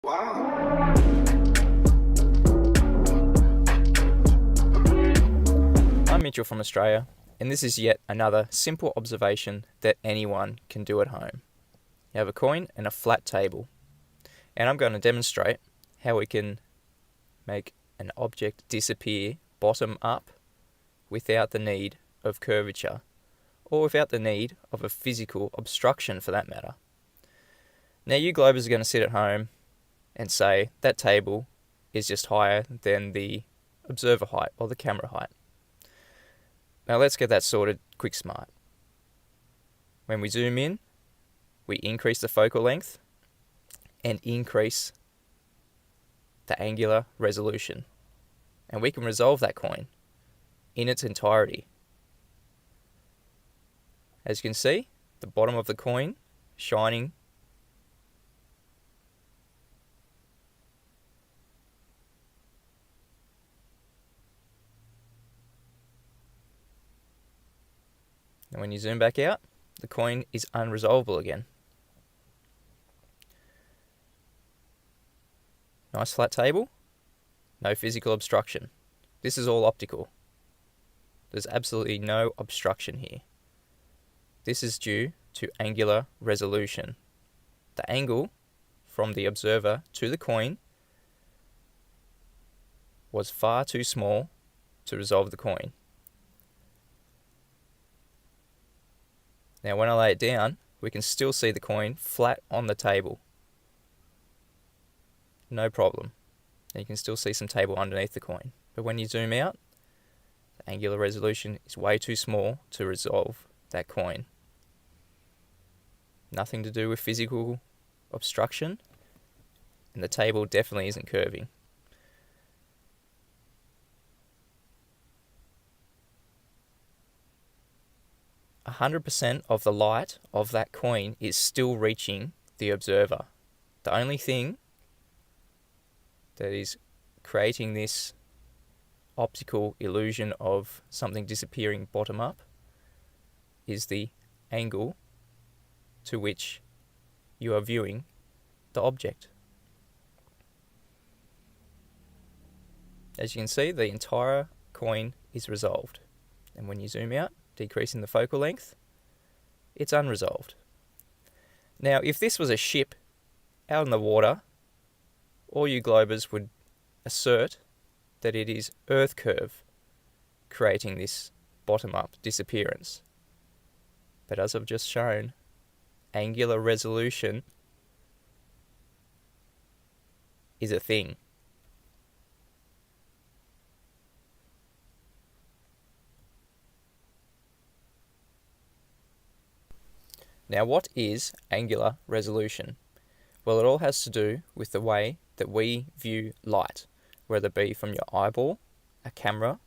Wow. I'm Mitchell from Australia, and this is yet another simple observation that anyone can do at home. You have a coin and a flat table, and I'm going to demonstrate how we can make an object disappear bottom up without the need of curvature, or without the need of a physical obstruction for that matter. Now you globers are going to sit at home and say that table is just higher than the observer height or the camera height. Now let's get that sorted quick smart. When we zoom in, we increase the focal length and increase the angular resolution. And we can resolve that coin in its entirety. As you can see, the bottom of the coin shining and when you zoom back out, the coin is unresolvable again. Nice flat table, no physical obstruction. This is all optical. There's absolutely no obstruction here. This is due to angular resolution. The angle from the observer to the coin was far too small to resolve the coin. Now when I lay it down, we can still see the coin flat on the table. No problem. And you can still see some table underneath the coin. But when you zoom out, the angular resolution is way too small to resolve that coin. Nothing to do with physical obstruction, and the table definitely isn't curving. A 100% of the light of that coin is still reaching the observer. The only thing that is creating this optical illusion of something disappearing bottom up is the angle to which you are viewing the object. As you can see, the entire coin is resolved. And when you zoom out, decreasing the focal length, it's unresolved. Now, if this was a ship out in the water, all you globers would assert that it is Earth curve creating this bottom-up disappearance. But as I've just shown, angular resolution is a thing. Now, what is angular resolution? Well, it all has to do with the way that we view light, whether it be from your eyeball, a camera,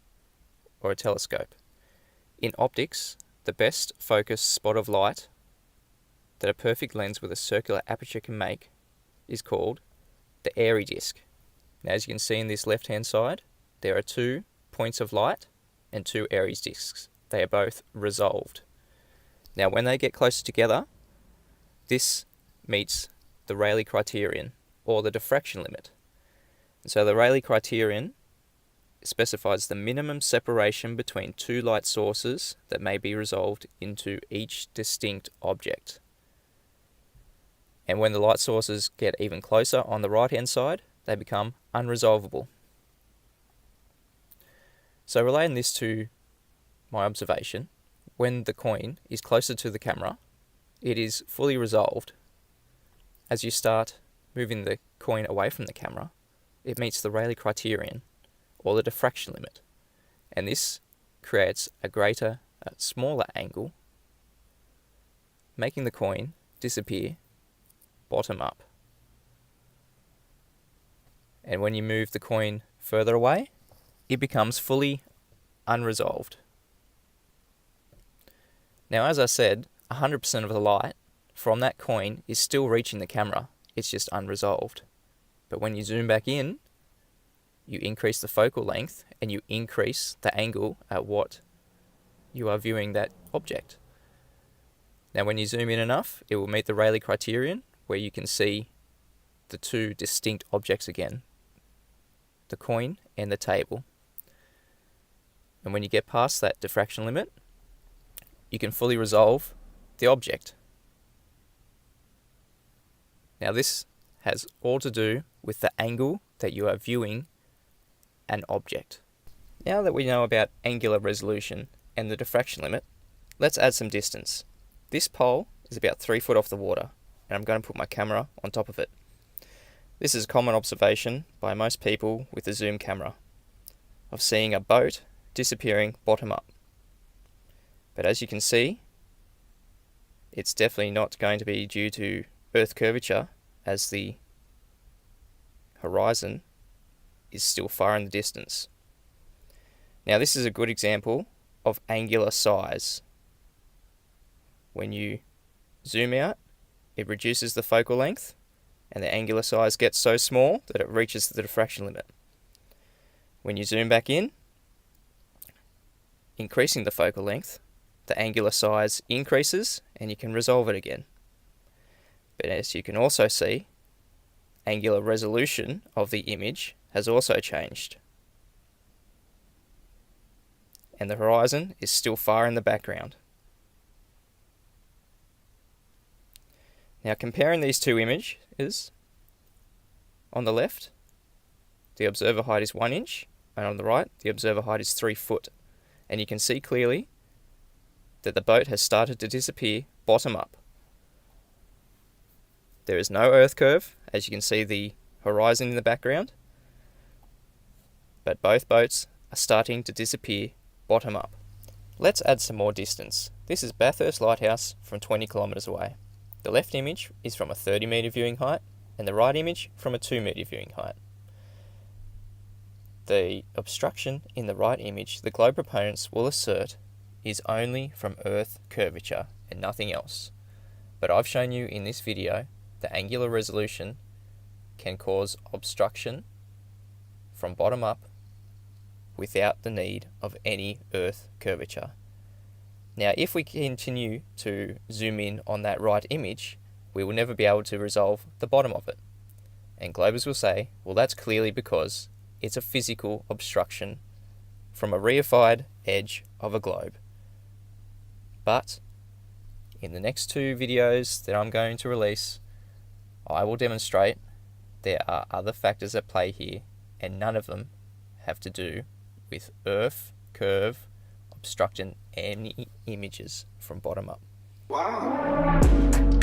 or a telescope. In optics, the best focus spot of light that a perfect lens with a circular aperture can make is called the Airy disc. Now, as you can see in this left-hand side, there are 2 points of light and 2 Airy discs. They are both resolved. Now, when they get closer together, this meets the Rayleigh criterion, or the diffraction limit. And so the Rayleigh criterion specifies the minimum separation between 2 light sources that may be resolved into each distinct object. And when the light sources get even closer on the right-hand side, they become unresolvable. So relating this to my observation, when the coin is closer to the camera, it is fully resolved. As you start moving the coin away from the camera, it meets the Rayleigh criterion, or the diffraction limit, and this creates a smaller angle, making the coin disappear bottom up. And when you move the coin further away, it becomes fully unresolved. Now, as I said, 100% of the light from that coin is still reaching the camera. It's just unresolved. But when you zoom back in, you increase the focal length and you increase the angle at what you are viewing that object. Now, when you zoom in enough, it will meet the Rayleigh criterion, where you can see the two distinct objects again, the coin and the table. And when you get past that diffraction limit, you can fully resolve the object. Now this has all to do with the angle that you are viewing an object. Now that we know about angular resolution and the diffraction limit, let's add some distance. This pole is about 3 foot off the water, and I'm going to put my camera on top of it. This is a common observation by most people with a zoom camera of seeing a boat disappearing bottom up. But as you can see, it's definitely not going to be due to Earth curvature, as the horizon is still far in the distance. Now this is a good example of angular size. When you zoom out, it reduces the focal length, and the angular size gets so small that it reaches the diffraction limit. When you zoom back in, increasing the focal length, the angular size increases and you can resolve it again. But as you can also see, angular resolution of the image has also changed. And the horizon is still far in the background. Now comparing these two images, on the left, the observer height is 1 inch, and on the right, the observer height is 3 foot. And you can see clearly that the boat has started to disappear bottom up. There is no earth curve, as you can see the horizon in the background, but both boats are starting to disappear bottom up. Let's add some more distance. This is Bathurst Lighthouse from 20 kilometers away. The left image is from a 30 meter viewing height, and the right image from a 2 meter viewing height. The obstruction in the right image, the globe proponents will assert, is only from Earth curvature and nothing else. But I've shown you in this video that angular resolution can cause obstruction from bottom up without the need of any Earth curvature. Now, if we continue to zoom in on that right image, we will never be able to resolve the bottom of it. And globers will say, well, that's clearly because it's a physical obstruction from a reified edge of a globe. But in the next 2 videos that I'm going to release, I will demonstrate there are other factors at play here, and none of them have to do with Earth curve obstructing any images from bottom up. Wow.